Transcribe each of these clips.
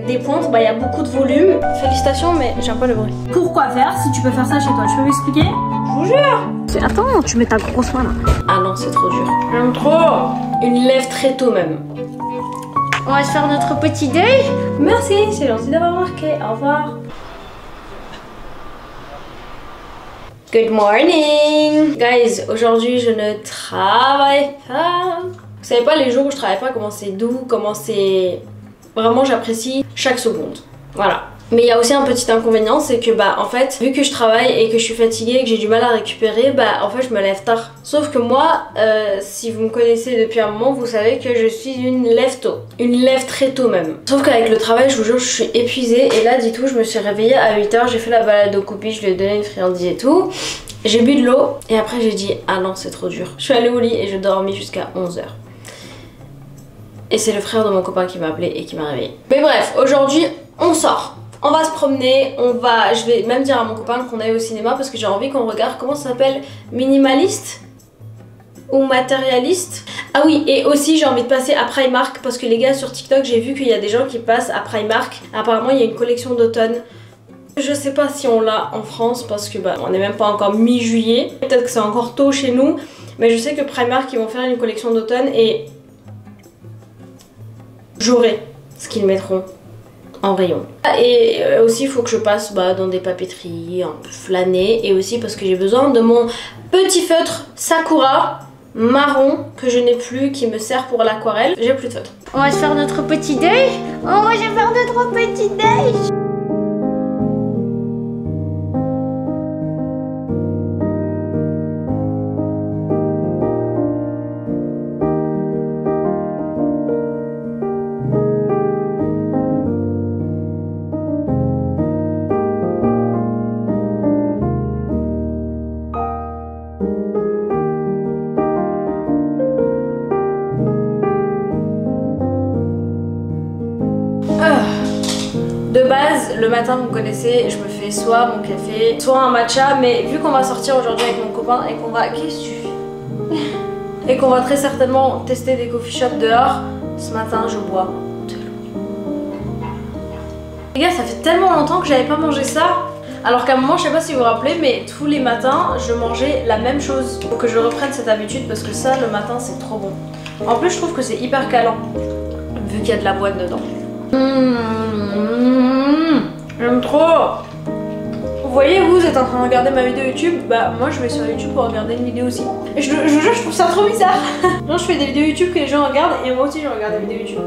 Des pointes, bah il y a beaucoup de volume. Félicitations, mais j'aime pas le bruit. Pourquoi faire si tu peux faire ça chez toi? Tu peux m'expliquer? Je vous jure. Attends, tu mets ta grosse main là. Ah non, c'est trop dur. J'aime trop. Une lèvre très tôt même. On va se faire notre petit deuil. Merci, c'est gentil d'avoir marqué. Au revoir. Good morning. Guys, aujourd'hui je ne travaille pas. Vous savez pas les jours où je travaille pas, comment c'est doux, comment c'est... Vraiment j'apprécie chaque seconde. Voilà. Mais il y a aussi un petit inconvénient, c'est que bah en fait, vu que je travaille et que je suis fatiguée et que j'ai du mal à récupérer, bah en fait je me lève tard. Sauf que moi, si vous me connaissez depuis un moment, vous savez que je suis une lève tôt. Une lève très tôt même. Sauf qu'avec le travail, je vous jure, je suis épuisée. Et là, dites-vous, je me suis réveillée à 8 h, j'ai fait la balade au Coupy, je lui ai donné une friandise et tout. J'ai bu de l'eau et après j'ai dit, ah non, c'est trop dur. Je suis allée au lit et j'ai dormi jusqu'à 11 h. Et c'est le frère de mon copain qui m'a appelé et qui m'a réveillée. Mais bref, aujourd'hui, on sort. On va se promener, je vais même dire à mon copain qu'on aille au cinéma parce que j'ai envie qu'on regarde, comment ça s'appelle, minimaliste ou matérialiste. Ah oui, et aussi j'ai envie de passer à Primark parce que les gars sur TikTok, j'ai vu qu'il y a des gens qui passent à Primark. Apparemment il y a une collection d'automne. Je sais pas si on l'a en France parce que bah on n'est même pas encore mi-juillet. Peut-être que c'est encore tôt chez nous, mais je sais que Primark ils vont faire une collection d'automne et j'aurai ce qu'ils mettront en rayon. Et aussi il faut que je passe dans des papeteries, un peu flâner, et aussi parce que j'ai besoin de mon petit feutre Sakura marron que je n'ai plus, qui me sert pour l'aquarelle. J'ai plus de feutre. On va se faire notre petit deuil. On va se faire notre petit deuil. De base, le matin, vous me connaissez, je me fais soit mon café, soit un matcha, mais vu qu'on va sortir aujourd'hui avec mon copain et qu'on va... Qu'est-ce que tu fais? Et qu'on va très certainement tester des coffee shops dehors, ce matin, je bois de l'eau. Les gars, ça fait tellement longtemps que j'avais pas mangé ça. Alors qu'à un moment, je sais pas si vous vous rappelez, mais tous les matins, je mangeais la même chose. Faut que je reprenne cette habitude parce que ça, le matin, c'est trop bon. En plus, je trouve que c'est hyper calant, vu qu'il y a de la boîte dedans. J'aime trop. Vous voyez, vous êtes en train de regarder ma vidéo YouTube, bah moi je vais sur YouTube pour regarder une vidéo aussi. Et je jure, je trouve ça trop bizarre. Non, je fais des vidéos YouTube que les gens regardent et moi aussi je regarde des vidéos YouTube.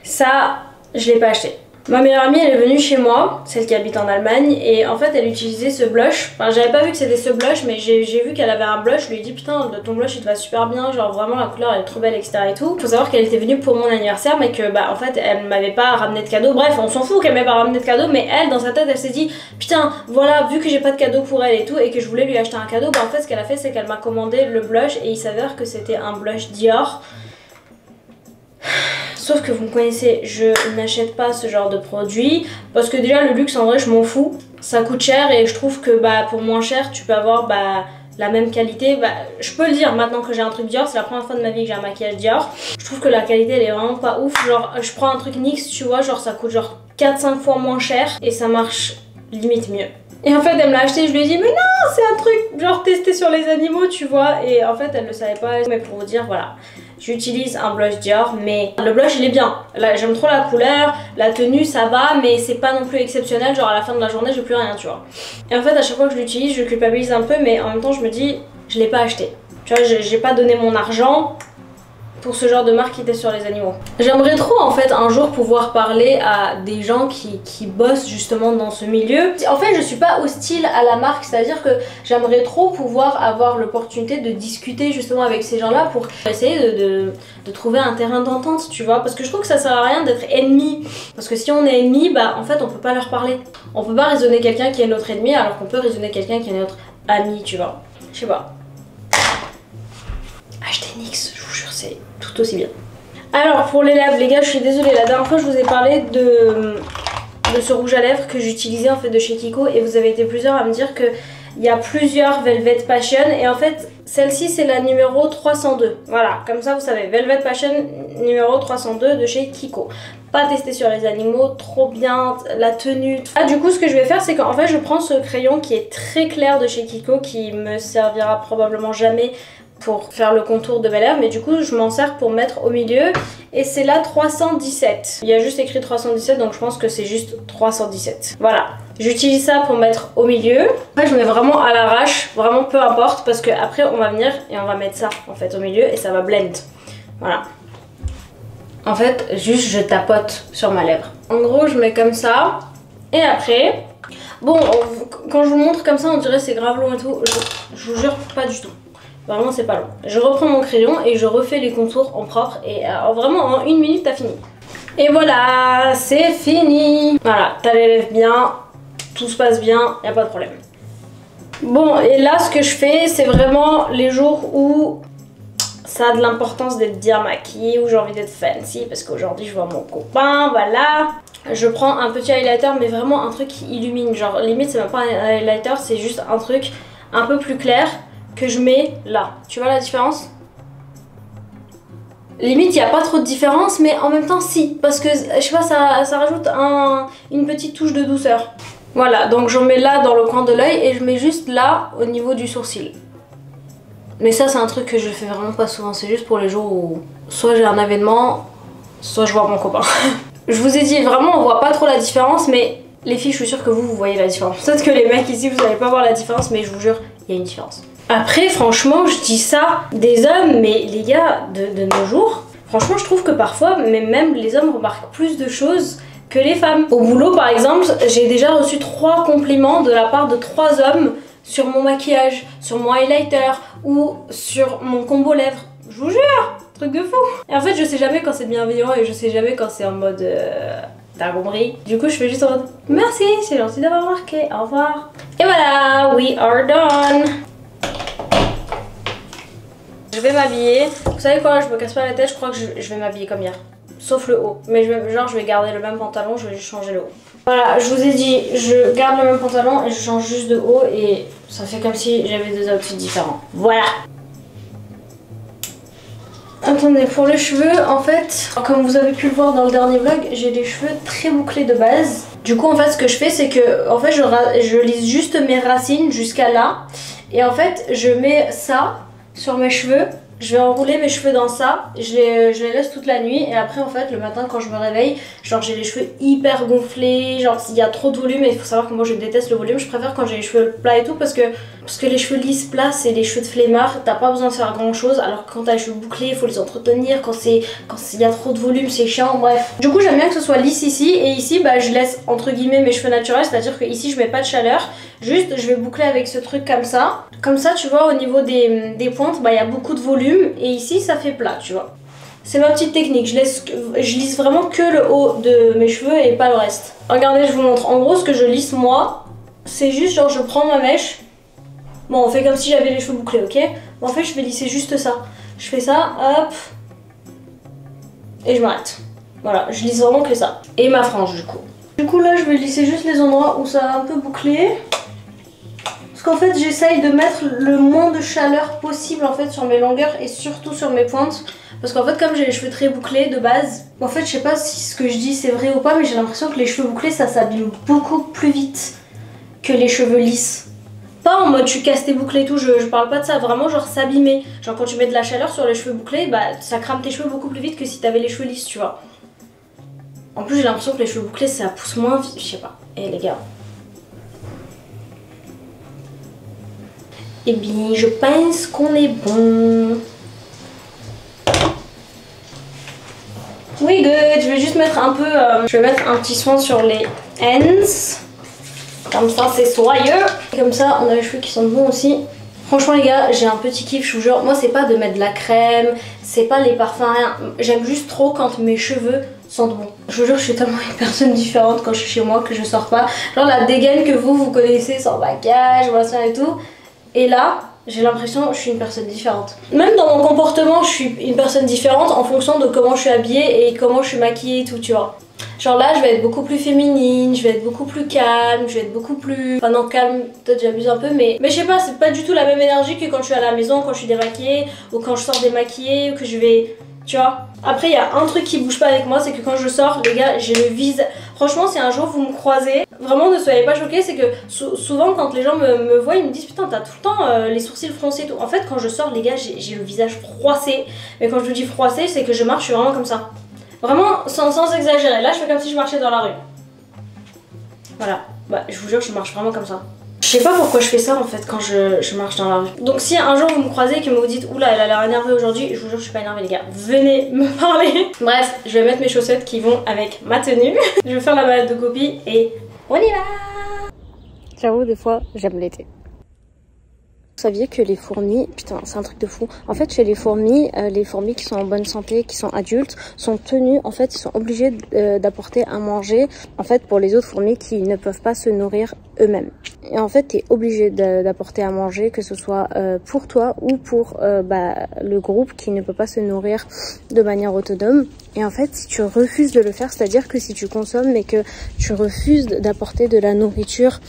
Ça, je l'ai pas acheté. Ma meilleure amie, elle est venue chez moi, celle qui habite en Allemagne, et en fait elle utilisait ce blush. Enfin, j'avais pas vu que c'était ce blush, mais j'ai vu qu'elle avait un blush. Je lui ai dit putain, ton blush il te va super bien, genre vraiment la couleur elle est trop belle, etc. et tout. Faut savoir qu'elle était venue pour mon anniversaire, mais que bah en fait elle m'avait pas ramené de cadeau. Bref, on s'en fout qu'elle m'ait pas ramené de cadeau, mais elle dans sa tête elle s'est dit putain, voilà, vu que j'ai pas de cadeau pour elle et tout, et que je voulais lui acheter un cadeau, bah en fait ce qu'elle a fait c'est qu'elle m'a commandé le blush, et il s'avère que c'était un blush Dior. Sauf que vous me connaissez, je n'achète pas ce genre de produit parce que déjà le luxe en vrai je m'en fous, ça coûte cher et je trouve que bah pour moins cher tu peux avoir la même qualité. Bah, je peux le dire maintenant que j'ai un truc Dior, c'est la première fois de ma vie que j'ai un maquillage Dior. Je trouve que la qualité elle est vraiment pas ouf, genre je prends un truc NYX tu vois, genre ça coûte genre 4-5 fois moins cher et ça marche limite mieux. Et en fait elle me l'a acheté, je lui ai dit mais non c'est un truc genre testé sur les animaux tu vois, et en fait elle le savait pas, mais pour vous dire voilà. j'utilise un blush Dior, mais le blush il est bien. Là j'aime trop la couleur, la tenue ça va, mais c'est pas non plus exceptionnel, genre à la fin de la journée j'ai plus rien, tu vois. Et en fait à chaque fois que je l'utilise je culpabilise un peu, mais en même temps je me dis je l'ai pas acheté. Tu vois, j'ai pas donné mon argent pour ce genre de marque qui était sur les animaux. J'aimerais trop en fait un jour pouvoir parler à des gens qui bossent justement dans ce milieu. En fait je suis pas hostile à la marque, c'est à dire que j'aimerais trop pouvoir avoir l'opportunité de discuter justement avec ces gens là pour essayer de trouver un terrain d'entente, tu vois, parce que je trouve que ça sert à rien d'être ennemi, parce que si on est ennemi, bah en fait on peut pas leur parler. On peut pas raisonner quelqu'un qui est notre ennemi alors qu'on peut raisonner quelqu'un qui est notre ami, tu vois. Je sais pas. Acheter NYX, je vous jure, c'est tout aussi bien. Alors pour les lèvres, les gars, je suis désolée, la dernière fois je vous ai parlé de ce rouge à lèvres que j'utilisais en fait de chez Kiko, et vous avez été plusieurs à me dire que il y a plusieurs Velvet Passion, et en fait celle-ci c'est la numéro 302. Voilà, comme ça vous savez, Velvet Passion numéro 302 de chez Kiko. Pas testé sur les animaux, trop bien, la tenue. Ah, du coup ce que je vais faire c'est qu'en fait je prends ce crayon qui est très clair de chez Kiko, qui me servira probablement jamais pour faire le contour de mes lèvres, mais du coup je m'en sers pour mettre au milieu, et c'est la 317. Il y a juste écrit 317, donc je pense que c'est juste 317. Voilà, j'utilise ça pour mettre au milieu. Après je mets vraiment à l'arrache, vraiment peu importe, parce que après on va venir et on va mettre ça en fait au milieu et ça va blend. Voilà. En fait juste je tapote sur ma lèvre. En gros je mets comme ça, et après, bon quand je vous montre comme ça on dirait c'est grave long et tout, je vous jure pas du tout. Vraiment c'est pas long. Je reprends mon crayon et je refais les contours en propre, et vraiment en 1 minute t'as fini. Et voilà, c'est fini. Voilà, t'as les lèvres bien, tout se passe bien, y a pas de problème. Bon, et là ce que je fais c'est vraiment les jours où ça a de l'importance d'être bien maquillée, où j'ai envie d'être fancy, parce qu'aujourd'hui je vois mon copain, voilà. Je prends un petit highlighter, mais vraiment un truc qui illumine, genre limite c'est même pas un highlighter, c'est juste un truc un peu plus clair que je mets là. Tu vois la différence? Limite il n'y a pas trop de différence, mais en même temps si, parce que je sais pas, ça rajoute une petite touche de douceur. Voilà, donc j'en mets là dans le coin de l'œil, et je mets juste là au niveau du sourcil. Mais ça c'est un truc que je fais vraiment pas souvent, c'est juste pour les jours où soit j'ai un événement, soit je vois mon copain. Je vous ai dit vraiment on voit pas trop la différence, mais les filles je suis sûre que vous voyez la différence. Peut-être que les mecs ici vous allez pas voir la différence, mais je vous jure il y a une différence. Après franchement je dis ça des hommes, mais les gars de nos jours, franchement je trouve que parfois même les hommes remarquent plus de choses que les femmes. Au boulot par exemple, j'ai déjà reçu 3 compliments de la part de 3 hommes sur mon maquillage, sur mon highlighter ou sur mon combo lèvres. Je vous jure, truc de fou. Et en fait je sais jamais quand c'est bienveillant et je sais jamais quand c'est en mode t'as compris. Du coup je fais juste en mode merci, c'est gentil d'avoir remarqué, au revoir. Et voilà, we are done. Je vais m'habiller. Vous savez quoi, je me casse pas la tête, je crois que je vais m'habiller comme hier. Sauf le haut. Mais genre je vais garder le même pantalon, je vais juste changer le haut. Voilà, je vous ai dit, je garde le même pantalon et je change juste de haut, et ça fait comme si j'avais 2 outfits différents. Voilà. Attendez, pour les cheveux, en fait, comme vous avez pu le voir dans le dernier vlog, j'ai des cheveux très bouclés de base. Du coup, en fait, ce que je fais, c'est que en fait, je lisse juste mes racines jusqu'à là. Et en fait, je mets ça sur mes cheveux. Je vais enrouler mes cheveux dans ça, je les laisse toute la nuit, et après en fait le matin quand je me réveille, genre j'ai les cheveux hyper gonflés, genre s'il y a trop de volume, et il faut savoir que moi je déteste le volume, je préfère quand j'ai les cheveux plats et tout, parce que les cheveux lisses plats c'est les cheveux de flemmard, t'as pas besoin de faire grand chose, alors que quand t'as les cheveux bouclés il faut les entretenir, quand il y a trop de volume c'est chiant, bref. Du coup j'aime bien que ce soit lisse ici, et ici bah je laisse entre guillemets mes cheveux naturels, c'est à dire que ici je mets pas de chaleur, juste je vais boucler avec ce truc comme ça tu vois, au niveau des pointes bah il y a beaucoup de volume, et ici ça fait plat, tu vois. C'est ma petite technique, je lisse vraiment que le haut de mes cheveux et pas le reste. Regardez, je vous montre, en gros ce que je lisse moi, c'est juste genre je prends ma mèche, bon on fait comme si j'avais les cheveux bouclés, ok, bon, en fait je vais lisser juste ça, je fais ça, hop, et je m'arrête. Voilà, je lisse vraiment que ça, et ma frange du coup. Du coup là je vais lisser juste les endroits où ça a un peu bouclé. Parce qu'en fait j'essaye de mettre le moins de chaleur possible en fait sur mes longueurs et surtout sur mes pointes, parce qu'en fait comme j'ai les cheveux très bouclés de base, en fait je sais pas si ce que je dis c'est vrai ou pas, mais j'ai l'impression que les cheveux bouclés ça s'abîme beaucoup plus vite que les cheveux lisses. Pas en mode tu casses tes boucles et tout, je parle pas de ça, vraiment genre s'abîmer. Genre quand tu mets de la chaleur sur les cheveux bouclés, bah ça crame tes cheveux beaucoup plus vite que si t'avais les cheveux lisses, tu vois. En plus j'ai l'impression que les cheveux bouclés ça pousse moins vite, je sais pas. Eh les gars. Eh bien je pense qu'on est bon. Oui good, je vais juste mettre un peu, je vais mettre un petit soin sur les ends. Comme ça c'est soyeux. Comme ça on a les cheveux qui sentent bon aussi. Franchement les gars, j'ai un petit kiff, je vous jure. Moi c'est pas de mettre de la crème, c'est pas les parfums, rien. J'aime juste trop quand mes cheveux sentent bon. Je vous jure, je suis tellement une personne différente quand je suis chez moi que je sors pas. Genre la dégaine que vous connaissez sans maquillage, machin et tout. Et là, j'ai l'impression que je suis une personne différente. Même dans mon comportement, je suis une personne différente en fonction de comment je suis habillée et comment je suis maquillée et tout, tu vois. Genre là, je vais être beaucoup plus féminine, je vais être beaucoup plus calme, je vais être beaucoup plus... Enfin non, calme, peut-être j'abuse un peu, mais je sais pas, c'est pas du tout la même énergie que quand je suis à la maison, quand je suis démaquillée, ou quand je sors démaquillée, ou que je vais... Tu vois. Après, il y a un truc qui bouge pas avec moi, c'est que quand je sors, les gars, j'ai le visage... Franchement, si un jour vous me croisez, vraiment ne soyez pas choqués, c'est que souvent quand les gens me voient, ils me disent putain, t'as tout le temps les sourcils froncés et tout. En fait, quand je sors, les gars, j'ai le visage froissé. Mais quand je vous dis froissé, c'est que je marche, je suis vraiment comme ça. Vraiment, sans exagérer. Là, je fais comme si je marchais dans la rue. Voilà. Bah, je vous jure, je marche vraiment comme ça. Je sais pas pourquoi je fais ça en fait quand je marche dans la rue. Donc si un jour vous me croisez et que vous me dites oula elle a l'air énervée aujourd'hui, je vous jure je suis pas énervée les gars, venez me parler. Bref, je vais mettre mes chaussettes qui vont avec ma tenue. Je vais faire la balade de copie et on y va. J'avoue des fois j'aime l'été. Vous saviez que les fourmis, putain c'est un truc de fou, en fait chez les fourmis qui sont en bonne santé, qui sont adultes, sont tenus, en fait ils sont obligés d'apporter à manger en fait pour les autres fourmis qui ne peuvent pas se nourrir eux-mêmes. Et en fait t'es obligé d'apporter à manger, que ce soit pour toi ou pour le groupe qui ne peut pas se nourrir de manière autonome. Et en fait si tu refuses de le faire, c'est-à-dire que si tu consommes mais que tu refuses d'apporter de la nourriture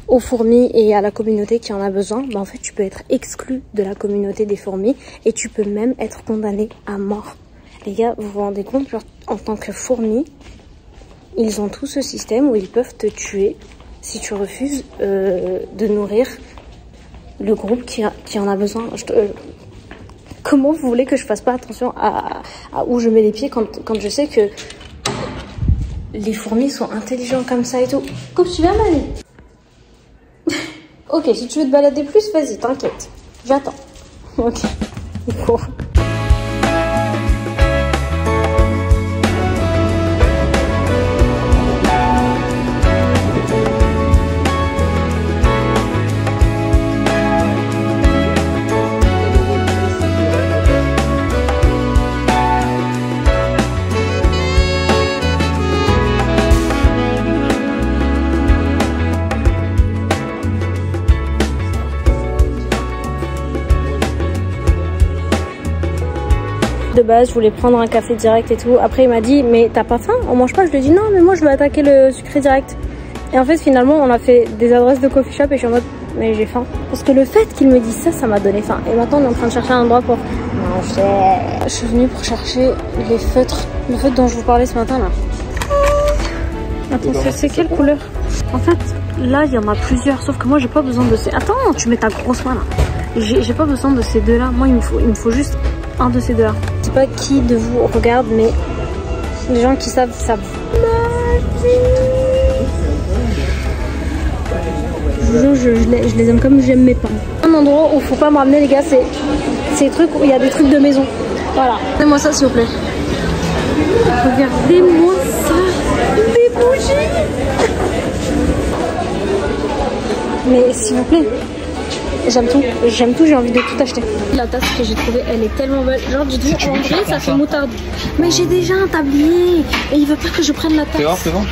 aux fourmis et à la communauté qui en a besoin, bah en fait tu peux être exclu de la communauté des fourmis et tu peux même être condamné à mort. Les gars, vous vous rendez compte, genre, en tant que fourmi, ils ont tout ce système où ils peuvent te tuer si tu refuses de nourrir le groupe qui en a besoin. Comment vous voulez que je fasse pas attention à où je mets les pieds quand je sais que les fourmis sont intelligents comme ça et tout. Comme tu vas m'aller. Ok, si tu veux te balader plus, vas-y, t'inquiète. J'attends. Ok. Bon. De base, je voulais prendre un café direct et tout. Après, il m'a dit, mais t'as pas faim? On mange pas? Je lui ai dit, non, mais moi, je veux attaquer le sucré direct. Et en fait, finalement, on a fait des adresses de coffee shop et je suis en mode, mais j'ai faim. Parce que le fait qu'il me dise ça, ça m'a donné faim. Et maintenant, on est en train de chercher un endroit pour manger. Je suis venue pour chercher les feutres. Le feutre dont je vous parlais ce matin, là. Attends, c'est quelle couleur? En fait, là, il y en a plusieurs. Sauf que moi, j'ai pas besoin de ces... Attends, tu mets ta grosse main, là. J'ai pas besoin de ces deux-là. Moi, il me faut juste un de ces deux-là. Je sais pas qui de vous regarde, mais les gens qui savent, savent. Je vous jure, je les aime comme j'aime mes pains. Un endroit où faut pas me ramener les gars, c'est ces trucs où il y a des trucs de maison. Voilà. Regardez-moi ça s'il vous plaît. Regardez-moi ça. Des bougies. Mais s'il vous plaît. J'aime tout, j'ai envie de tout acheter. La tasse que j'ai trouvée, elle est tellement belle. Genre du tout, en vrai, ça fait moutarde. Mais j'ai déjà un tablier et il veut pas que je prenne la tasse. C'est bon.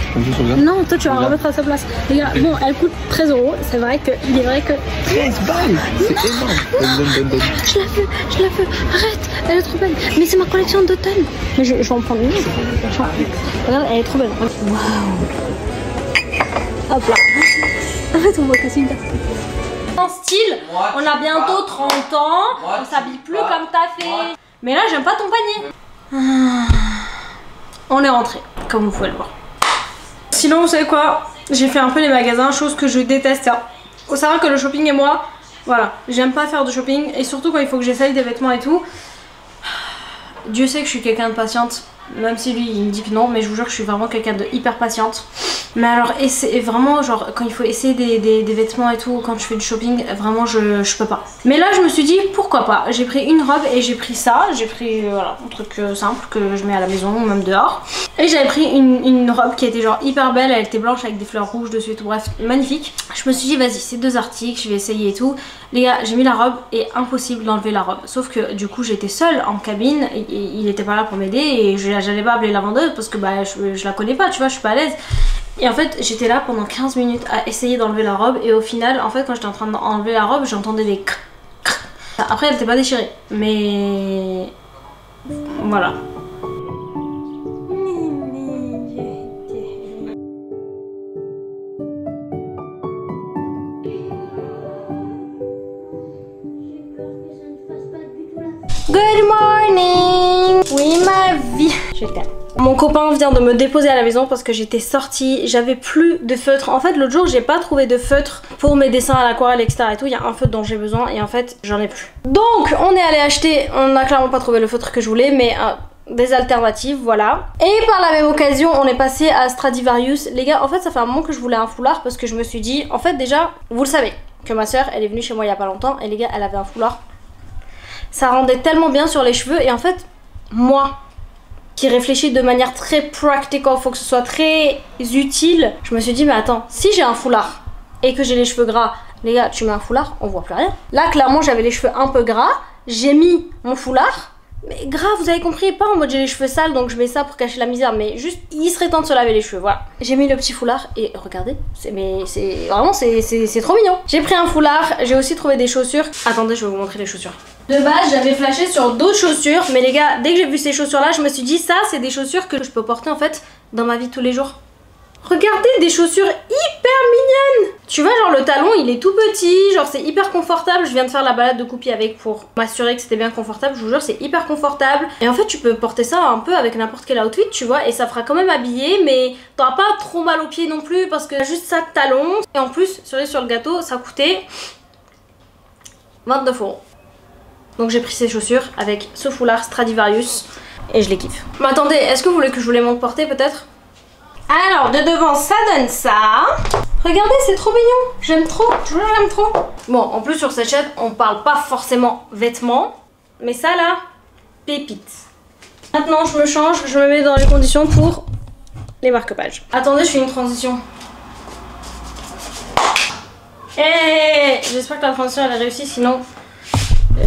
Non, toi tu vas la remettre à sa place. Les gars, bon, elle coûte 13 €. C'est vrai que, il est vrai que... 13 balles. C'est énorme. Donne. Je la veux, arrête, elle est trop belle. Mais c'est ma collection d'automne. Mais je vais en prendre une. Regarde, elle est trop belle. Waouh. Hop là. Arrête, on va casser une tasse. En style, on a bientôt 30 ans, on s'habille plus comme t'as fait. Mais là, j'aime pas ton panier. On est rentré, comme vous pouvez le voir. Sinon, vous savez quoi? J'ai fait un peu les magasins, chose que je déteste. Faut savoir que le shopping et moi, voilà, j'aime pas faire de shopping et surtout quand il faut que j'essaye des vêtements et tout. Dieu sait que je suis quelqu'un de patiente, même si lui il me dit que non, mais je vous jure que je suis vraiment quelqu'un de hyper patiente. Mais alors c'est vraiment genre quand il faut essayer des vêtements et tout, quand je fais du shopping, vraiment je peux pas. Mais là je me suis dit pourquoi pas, j'ai pris une robe et j'ai pris ça, j'ai pris voilà un truc simple que je mets à la maison ou même dehors. Et j'avais pris une robe qui était genre hyper belle, elle était blanche avec des fleurs rouges dessus et tout, bref magnifique. Je me suis dit vas-y c'est 2 articles, je vais essayer et tout. Les gars j'ai mis la robe et impossible d'enlever la robe. Sauf que du coup j'étais seule en cabine, et il était pas là pour m'aider et j'allais pas appeler la vendeuse parce que bah je la connais pas, tu vois, je suis pas à l'aise. Et en fait j'étais là pendant 15 minutes à essayer d'enlever la robe et au final en fait quand j'étais en train d'enlever la robe j'entendais des crrr, crrr. Après elle était pas déchirée mais voilà. Good morning. Oui ma vie. Je t'aime. Mon copain vient de me déposer à la maison parce que j'étais sortie, j'avais plus de feutre. En fait l'autre jour j'ai pas trouvé de feutre pour mes dessins à l'aquarelle etc et tout. Il y a un feutre dont j'ai besoin et en fait j'en ai plus. Donc on est allé acheter, on a clairement pas trouvé le feutre que je voulais mais des alternatives voilà. Et par la même occasion on est passé à Stradivarius. Les gars en fait ça fait un moment que je voulais un foulard parce que je me suis dit, en fait déjà vous le savez que ma soeur elle est venue chez moi il y a pas longtemps et les gars elle avait un foulard. Ça rendait tellement bien sur les cheveux et en fait moi qui réfléchit de manière très practical, faut que ce soit très utile. Je me suis dit mais attends, si j'ai un foulard et que j'ai les cheveux gras, les gars tu mets un foulard, on voit plus rien. Là clairement j'avais les cheveux un peu gras, j'ai mis mon foulard, mais gras vous avez compris, pas en mode j'ai les cheveux sales donc je mets ça pour cacher la misère, mais juste il serait temps de se laver les cheveux, voilà. J'ai mis le petit foulard et regardez, c'est vraiment c'est trop mignon. J'ai pris un foulard, j'ai aussi trouvé des chaussures. Attendez je vais vous montrer les chaussures. De base j'avais flashé sur d'autres chaussures mais les gars dès que j'ai vu ces chaussures là je me suis dit ça c'est des chaussures que je peux porter en fait dans ma vie de tous les jours. Regardez des chaussures hyper mignonnes. Tu vois genre le talon il est tout petit, genre c'est hyper confortable. Je viens de faire la balade de Coupi avec pour m'assurer que c'était bien confortable. Je vous jure c'est hyper confortable. Et en fait tu peux porter ça un peu avec n'importe quel outfit tu vois. Et ça fera quand même habillé mais t'auras pas trop mal aux pieds non plus parce que t'as juste ça de talon. Et en plus cerise sur le gâteau ça coûtait 29 €. Donc j'ai pris ces chaussures avec ce foulard Stradivarius et je les kiffe. Mais attendez, est-ce que vous voulez que je vous les montre porter peut-être? Alors de devant ça donne ça. Regardez c'est trop mignon, j'aime trop, j'aime trop. Bon en plus sur cette chaîne on parle pas forcément vêtements, mais ça là, pépite. Maintenant je me change, je me mets dans les conditions pour les marque-pages. Attendez je fais une transition. Et j'espère que la transition elle a réussi sinon...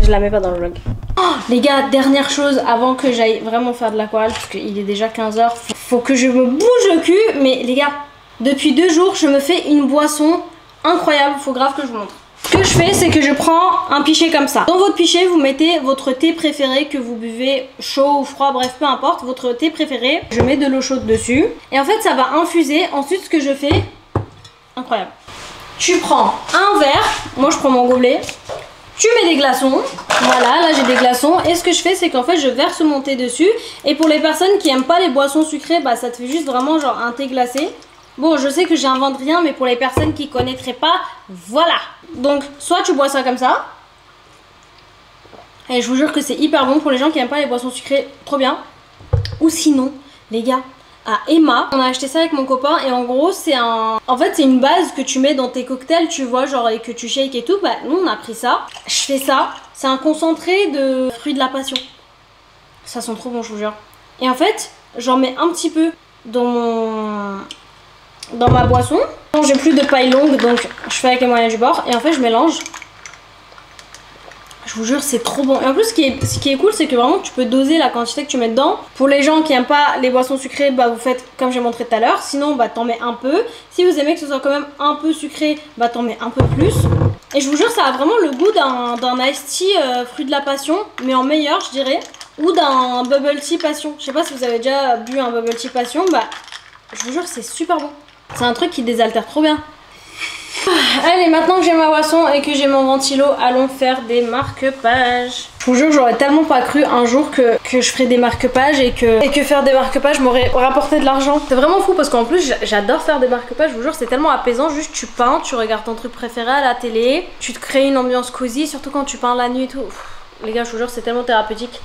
je la mets pas dans le vlog. Oh, les gars, dernière chose avant que j'aille vraiment faire de l'aquarelle, parce qu'il est déjà 15 h, faut que je me bouge le cul. Mais les gars, depuis 2 jours, je me fais une boisson incroyable. Faut grave que je vous montre. Ce que je fais, c'est que je prends un pichet comme ça. Dans votre pichet, vous mettez votre thé préféré que vous buvez chaud ou froid, bref, peu importe, votre thé préféré. Je mets de l'eau chaude dessus. Et en fait, ça va infuser. Ensuite, ce que je fais, incroyable. Tu prends un verre, moi je prends mon gobelet. Tu mets des glaçons, voilà, là j'ai des glaçons et ce que je fais c'est qu'en fait je verse mon thé dessus et pour les personnes qui aiment pas les boissons sucrées, bah ça te fait juste vraiment genre un thé glacé. Bon je sais que j'invente rien mais pour les personnes qui connaîtraient pas, voilà. Donc soit tu bois ça comme ça et je vous jure que c'est hyper bon pour les gens qui aiment pas les boissons sucrées, trop bien. Ou sinon les gars, à Emma, on a acheté ça avec mon copain et en gros c'est un... En fait c'est une base que tu mets dans tes cocktails tu vois genre et que tu shakes et tout. Bah nous on a pris ça, je fais ça, c'est un concentré de fruits de la passion. Ça sent trop bon je vous jure. Et en fait j'en mets un petit peu dans ma boisson. J'ai plus de paille longue donc je fais avec les moyens du bord et en fait je mélange. Je vous jure c'est trop bon. Et en plus ce qui est cool c'est que vraiment tu peux doser la quantité que tu mets dedans. Pour les gens qui aiment pas les boissons sucrées, bah vous faites comme j'ai montré tout à l'heure. Sinon bah t'en mets un peu. Si vous aimez que ce soit quand même un peu sucré, bah t'en mets un peu plus. Et je vous jure ça a vraiment le goût d'un iced tea fruit de la passion, mais en meilleur je dirais. Ou d'un bubble tea passion. Je sais pas si vous avez déjà bu un bubble tea passion, bah je vous jure c'est super bon. C'est un truc qui désaltère trop bien. Allez, maintenant que j'ai ma boisson et que j'ai mon ventilo, allons faire des marque-pages. Je vous jure, j'aurais tellement pas cru un jour que je ferais des marque-pages et que faire des marque-pages m'aurait rapporté de l'argent. C'est vraiment fou parce qu'en plus j'adore faire des marque-pages, je vous jure, c'est tellement apaisant. Juste tu peins, tu regardes ton truc préféré à la télé, tu te crées une ambiance cosy, surtout quand tu peins la nuit et tout. Les gars, je vous jure, c'est tellement thérapeutique.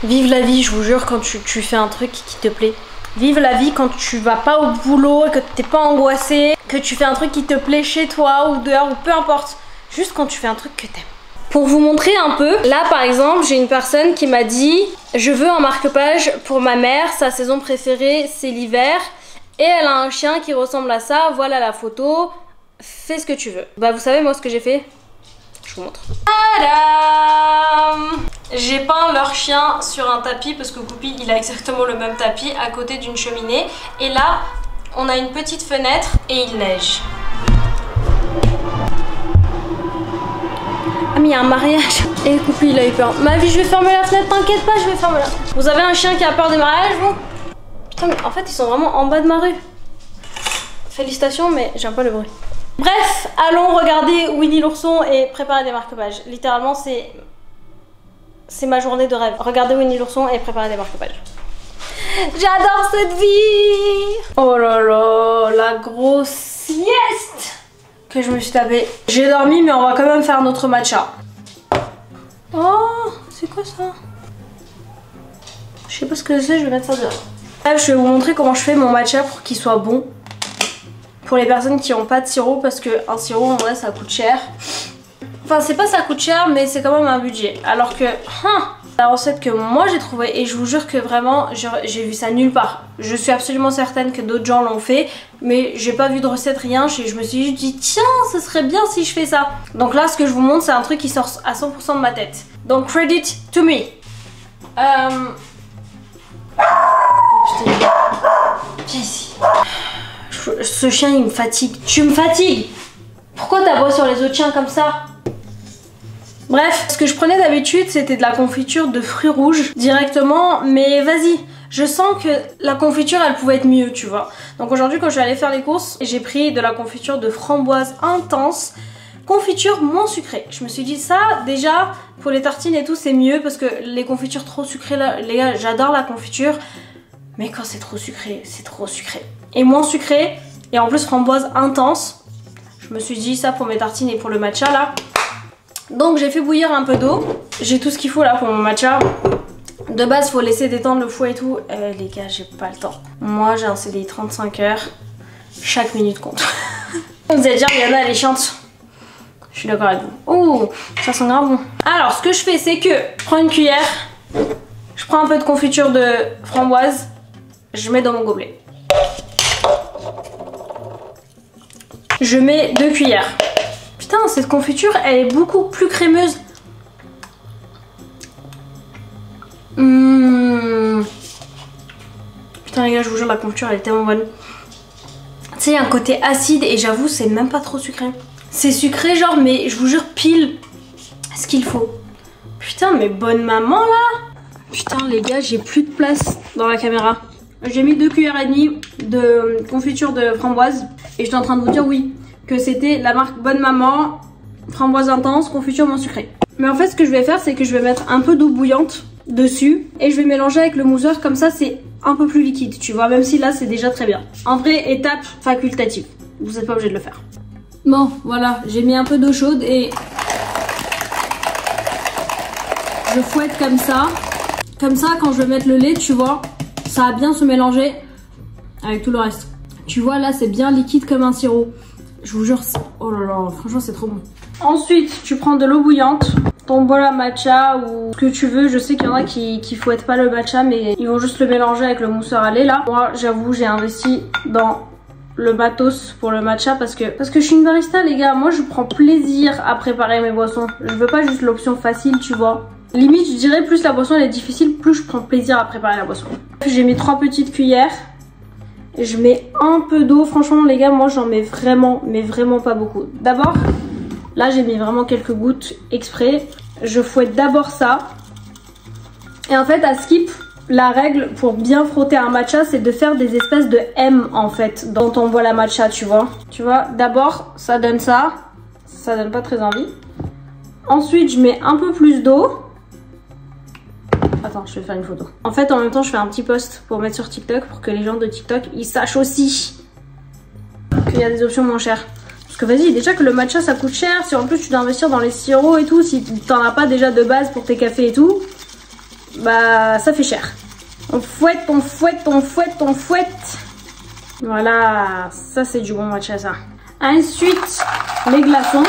Vive la vie, je vous jure, quand tu fais un truc qui te plaît. Vive la vie quand tu vas pas au boulot, que t'es pas angoissé, que tu fais un truc qui te plaît chez toi ou dehors ou peu importe. Juste quand tu fais un truc que t'aimes. Pour vous montrer un peu, là par exemple, j'ai une personne qui m'a dit je veux un marque-page pour ma mère, sa saison préférée c'est l'hiver et elle a un chien qui ressemble à ça, voilà la photo, fais ce que tu veux. Bah vous savez moi ce que j'ai fait? Je vous montre. Tadam! J'ai peint leur chien sur un tapis parce que Coupi il a exactement le même tapis à côté d'une cheminée. Et là, on a une petite fenêtre et il neige. Ah mais il y a un mariage. Et Coupi il a eu peur. Ma vie, je vais fermer la fenêtre, t'inquiète pas, je vais fermer la fenêtre. Vous avez un chien qui a peur des mariages vous? Putain mais en fait ils sont vraiment en bas de ma rue. Félicitations mais j'aime pas le bruit. Bref, allons regarder Winnie l'ourson et préparer des marque-pages. Littéralement, c'est ma journée de rêve. Regarder Winnie l'ourson et préparer des marque-pages. J'adore cette vie! Oh là là, la grosse sieste que je me suis tapée. J'ai dormi, mais on va quand même faire notre matcha. Oh, c'est quoi ça? Je sais pas ce que c'est, je vais mettre ça dehors. Bref, je vais vous montrer comment je fais mon matcha pour qu'il soit bon. Pour les personnes qui n'ont pas de sirop, parce qu'un sirop en vrai ça coûte cher. Enfin c'est pas ça coûte cher mais c'est quand même un budget. Alors que la recette que moi j'ai trouvée, et je vous jure que vraiment j'ai vu ça nulle part. Je suis absolument certaine que d'autres gens l'ont fait, mais j'ai pas vu de recette, rien. Je me suis juste dit tiens ce serait bien si je fais ça. Donc là ce que je vous montre c'est un truc qui sort à 100% de ma tête. Donc credit to me. Oh putain. Viens ici. Ce chien il me fatigue. Tu me fatigues. Pourquoi t'aboies sur les autres chiens comme ça? Bref, ce que je prenais d'habitude c'était de la confiture de fruits rouges directement. Mais vas-y, je sens que la confiture elle pouvait être mieux tu vois. Donc aujourd'hui quand je suis allée faire les courses, j'ai pris de la confiture de framboise intense. Confiture moins sucrée. Je me suis dit ça déjà pour les tartines et tout c'est mieux. Parce que les confitures trop sucrées là, les gars j'adore la confiture. Mais quand c'est trop sucré, c'est trop sucré. Et moins sucré, et en plus framboise intense. Je me suis dit ça pour mes tartines et pour le matcha là. Donc j'ai fait bouillir un peu d'eau. J'ai tout ce qu'il faut là pour mon matcha. De base faut laisser détendre le foie et tout. Les gars j'ai pas le temps. Moi j'ai un CDI 35 heures. Chaque minute compte. Vous allez dire Yana elle est chiante. Je suis d'accord avec vous. Oh ça sent grave bon. Alors ce que je fais c'est que je prends une cuillère. Je prends un peu de confiture de framboise. Je mets dans mon gobelet. Je mets 2 cuillères. Putain, cette confiture, elle est beaucoup plus crémeuse. Putain les gars, je vous jure, la confiture, elle est tellement bonne. Tu sais, il y a un côté acide et j'avoue, c'est même pas trop sucré. C'est sucré genre, mais je vous jure, pile ce qu'il faut. Putain, mais bonne maman là. Putain les gars, j'ai plus de place dans la caméra. J'ai mis 2 cuillères et demie de confiture de framboise. Et j'étais en train de vous dire oui, que c'était la marque Bonne Maman, framboise intense, confiture moins sucrée. Mais en fait ce que je vais faire c'est que je vais mettre un peu d'eau bouillante dessus. Et je vais mélanger avec le mousseur, comme ça c'est un peu plus liquide, tu vois. Même si là c'est déjà très bien. En vrai, étape facultative, vous n'êtes pas obligé de le faire. Bon voilà, j'ai mis un peu d'eau chaude et je fouette comme ça. Comme ça quand je vais mettre le lait, tu vois, ça va bien se mélanger avec tout le reste. Tu vois là c'est bien liquide comme un sirop. Je vous jure, oh là là, franchement c'est trop bon. Ensuite tu prends de l'eau bouillante, ton bol à matcha ou ce que tu veux. Je sais qu'il y en a qui fouettent pas le matcha mais ils vont juste le mélanger avec le mousseur à lait là. Moi j'avoue j'ai investi dans le matos pour le matcha parce que je suis une barista les gars. Moi je prends plaisir à préparer mes boissons. Je veux pas juste l'option facile tu vois. Limite je dirais plus la boisson elle est difficile, plus je prends plaisir à préparer la boisson. J'ai mis 3 petites cuillères. Je mets un peu d'eau. Franchement les gars moi j'en mets vraiment mais vraiment pas beaucoup. D'abord là j'ai mis vraiment quelques gouttes exprès. Je fouette d'abord ça. Et en fait à skip la règle pour bien frotter un matcha, c'est de faire des espèces de M en fait dans ton bol à matcha, tu vois. Tu vois, d'abord ça donne ça, ça donne pas très envie. Ensuite je mets un peu plus d'eau. Attends, je vais faire une photo. En fait en même temps je fais un petit post pour mettre sur TikTok pour que les gens de TikTok ils sachent aussi qu'il y a des options moins chères. Parce que vas-y, déjà que le matcha ça coûte cher, si en plus tu dois investir dans les sirops et tout, si t'en as pas déjà de base pour tes cafés et tout, bah ça fait cher. On fouette, on fouette, on fouette, on fouette. Voilà, ça c'est du bon matcha ça. Ensuite, les glaçons.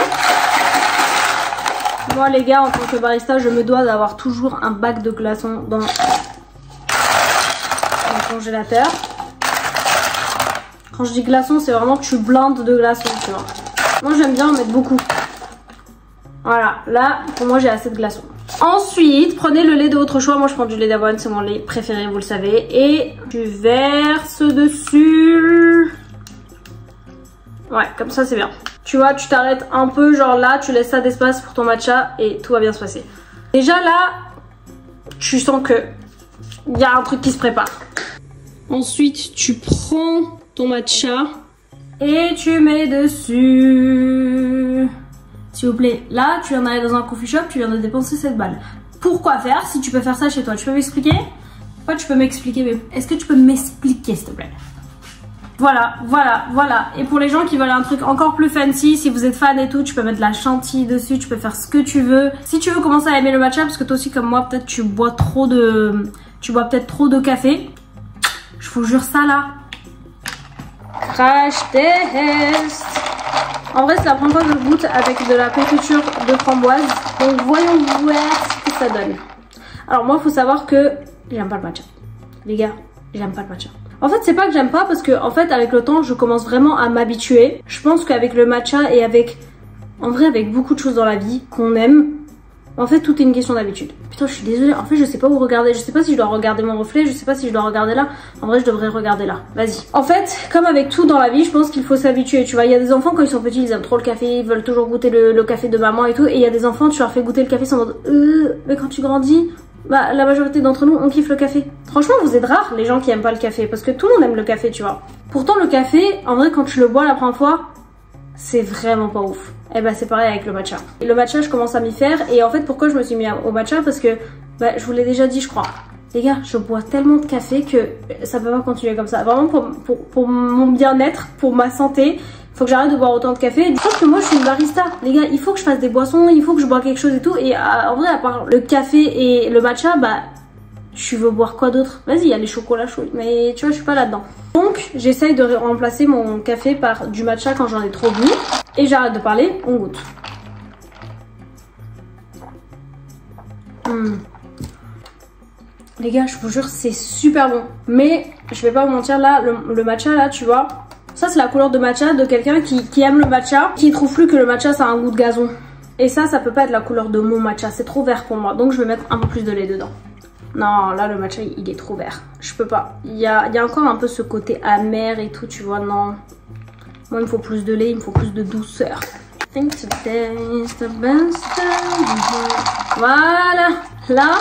Moi les gars, en tant que barista, je me dois d'avoir toujours un bac de glaçons dans le congélateur. Quand je dis glaçons, c'est vraiment que tu blindes de glaçons, tu vois. Moi j'aime bien en mettre beaucoup. Voilà, là pour moi j'ai assez de glaçons. Ensuite, prenez le lait de votre choix. Moi je prends du lait d'avoine, c'est mon lait préféré, vous le savez. Et tu verses dessus. Ouais, comme ça c'est bien. Tu vois, tu t'arrêtes un peu, genre là, tu laisses ça d'espace pour ton matcha et tout va bien se passer. Déjà là, tu sens que il y a un truc qui se prépare. Ensuite, tu prends ton matcha et tu mets dessus. S'il vous plaît, là tu viens d'aller dans un coffee shop, tu viens de dépenser 7 balles. Pourquoi faire si tu peux faire ça chez toi? Tu peux m'expliquer? Pas tu peux m'expliquer, mais est-ce que tu peux m'expliquer s'il te plaît? Voilà, voilà, voilà. Et pour les gens qui veulent un truc encore plus fancy, si vous êtes fan et tout, tu peux mettre de la chantilly dessus, tu peux faire ce que tu veux. Si tu veux commencer à aimer le matcha, parce que toi aussi comme moi, peut-être tu bois peut-être trop de café. Je vous jure ça là. Crash test. En vrai c'est la première fois que je goûte avec de la confiture de framboise. Donc voyons voir ce que ça donne. Alors moi faut savoir que j'aime pas le matcha. Les gars, j'aime pas le matcha. En fait c'est pas que j'aime pas parce que en fait avec le temps je commence vraiment à m'habituer. Je pense qu'avec le matcha et avec beaucoup de choses dans la vie qu'on aime, en fait tout est une question d'habitude. Putain je suis désolée, en fait je sais pas où regarder, je sais pas si je dois regarder mon reflet, je sais pas si je dois regarder là. En vrai je devrais regarder là, vas-y. En fait comme avec tout dans la vie je pense qu'il faut s'habituer, tu vois. Il y a des enfants quand ils sont petits ils aiment trop le café, ils veulent toujours goûter le café de maman et tout. Et il y a des enfants tu leur fais goûter le café sans mode mais quand tu grandis, bah la majorité d'entre nous on kiffe le café. Franchement vous êtes rares les gens qui aiment pas le café parce que tout le monde aime le café tu vois. Pourtant le café en vrai quand tu le bois la première fois c'est vraiment pas ouf. Et bah c'est pareil avec le matcha. Et le matcha je commence à m'y faire et en fait pourquoi je me suis mis au matcha parce que bah je vous l'ai déjà dit je crois. Les gars je bois tellement de café que ça peut pas continuer comme ça. Vraiment pour mon bien-être, pour ma santé, faut que j'arrête de boire autant de café. Je pense que moi je suis une barista. Les gars il faut que je fasse des boissons, il faut que je bois quelque chose et tout. Et en vrai à part le café et le matcha bah tu veux boire quoi d'autre? Vas-y, il y a les chocolats chauds, mais tu vois, je suis pas là-dedans. Donc, j'essaye de remplacer mon café par du matcha quand j'en ai trop bu. Et j'arrête de parler, on goûte. Les gars, je vous jure, c'est super bon. Mais, je vais pas vous mentir, là, le matcha, là, tu vois. Ça, c'est la couleur de matcha de quelqu'un qui aime le matcha, qui trouve plus que le matcha, ça a un goût de gazon. Et ça peut pas être la couleur de mon matcha, c'est trop vert pour moi. Donc, je vais mettre un peu plus de lait dedans. Non, là, le matcha, il est trop vert. Je peux pas. Il y a encore un peu ce côté amer et tout, tu vois, non. Moi, il me faut plus de lait, il me faut plus de douceur. Think today is the best time. Voilà. Là.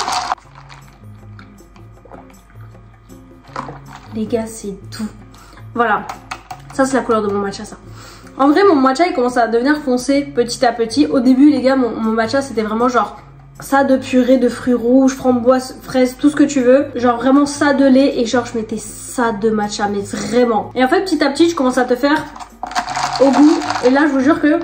Les gars, c'est tout. Voilà. Ça, c'est la couleur de mon matcha, ça. En vrai, mon matcha, il commence à devenir foncé petit à petit. Au début, les gars, mon matcha, c'était vraiment genre... ça de purée de fruits rouges, framboises, fraises, tout ce que tu veux. Genre vraiment ça de lait et genre je mettais ça de matcha, mais vraiment. Et en fait petit à petit je commence à te faire au goût. Et là je vous jure que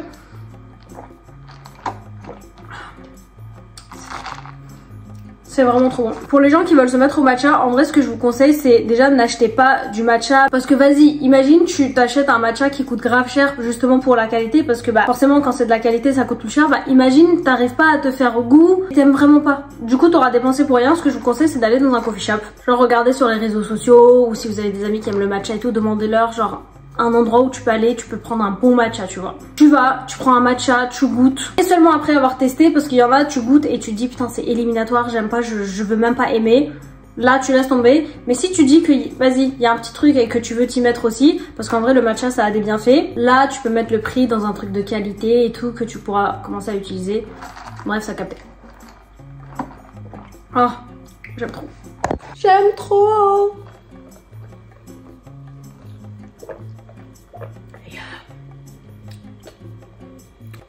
c'est vraiment trop bon. Pour les gens qui veulent se mettre au matcha, en vrai ce que je vous conseille c'est déjà n'achetez pas du matcha. Parce que vas-y, imagine tu t'achètes un matcha qui coûte grave cher justement pour la qualité. Parce que bah forcément quand c'est de la qualité ça coûte plus cher. Bah imagine t'arrives pas à te faire au goût, t'aimes vraiment pas. Du coup t'auras dépensé pour rien. Ce que je vous conseille c'est d'aller dans un coffee shop. Genre regardez sur les réseaux sociaux ou si vous avez des amis qui aiment le matcha et tout, demandez-leur genre un endroit où tu peux aller, tu peux prendre un bon matcha, tu vois. Tu vas, tu prends un matcha, tu goûtes. Et seulement après avoir testé, parce qu'il y en a, tu goûtes et tu te dis putain c'est éliminatoire, j'aime pas, je veux même pas aimer. Là tu laisses tomber. Mais si tu dis que vas-y, il y a un petit truc et que tu veux t'y mettre aussi, parce qu'en vrai le matcha ça a des bienfaits. Là tu peux mettre le prix dans un truc de qualité et tout que tu pourras commencer à utiliser. Bref ça capte. Oh, j'aime trop. J'aime trop.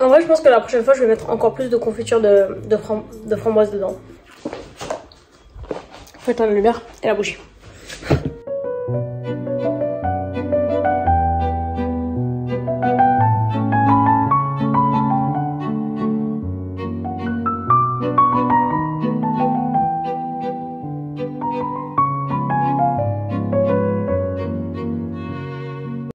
En vrai, je pense que la prochaine fois, je vais mettre encore plus de confiture de framboise dedans. Faut éteindre la lumière et la bougie.